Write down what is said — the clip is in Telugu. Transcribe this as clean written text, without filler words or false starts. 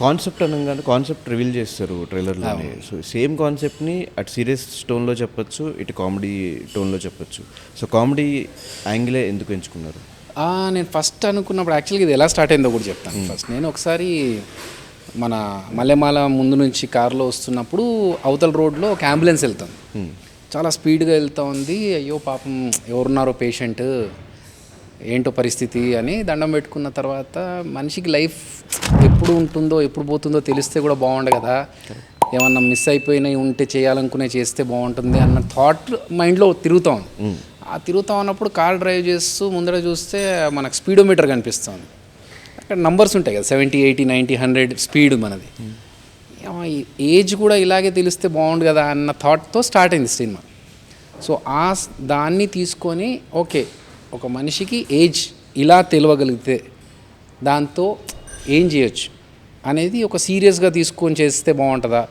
కాన్సెప్ట్ అనంగానే కాన్సెప్ట్ రివీల్ చేస్తారు ట్రైలర్‌లోనే. సో, సేమ్ కాన్సెప్ట్‌ని అటు సీరియస్ టోన్‌లో చెప్పొచ్చు, ఇటు కామెడీ టోన్‌లో చెప్పొచ్చు. సో, కామెడీ యాంగిలే ఎందుకు ఎంచుకున్నారు? నేను ఫస్ట్ అనుకున్నప్పుడు యాక్చువల్‌గా ఇది ఎలా స్టార్ట్ అయిందో కూడా చెప్తాను. ఫస్ట్ నేను ఒకసారి మన మల్లెమాల ముందు నుంచి కారులో వస్తున్నప్పుడు అవతల రోడ్లో ఒక అంబులెన్స్ వెళ్తుంది. చాలా స్పీడ్గా వెళ్తూ ఉంది. అయ్యో పాపం ఎవరున్నారో పేషెంట్, ఏంటో పరిస్థితి అని దండం పెట్టుకున్న తర్వాత మనిషికి లైఫ్ ఎప్పుడు ఉంటుందో ఎప్పుడు పోతుందో తెలిస్తే కూడా బాగుండు కదా, ఏమన్నా మిస్ అయిపోయినాయి ఉంటే చేయాలనుకునే చేస్తే బాగుంటుంది అన్న థాట్ మైండ్లో తిరుగుతూ ఉంది. ఆ తిరుగుతూ ఉన్నప్పుడు కార్ డ్రైవ్ చేస్తూ ముందర చూస్తే మనకు స్పీడోమీటర్ కనిపిస్తుంది. అక్కడ నంబర్స్ ఉంటాయి కదా, 70, 80, 90, 100 స్పీడ్ మనది. ఏజ్ కూడా ఇలాగే తెలిస్తే బాగుండు కదా అన్న థాట్తో స్టార్ట్ అయింది సినిమా. సో దాన్ని తీసుకొని ఓకే, ఒక మనిషికి ఏజ్ ఇలా తెలియగలిగితే దాంతో ఏం చేయొచ్చు అనేది ఒక సీరియస్గా తీసుకొని చేస్తే బాగుంటుందా,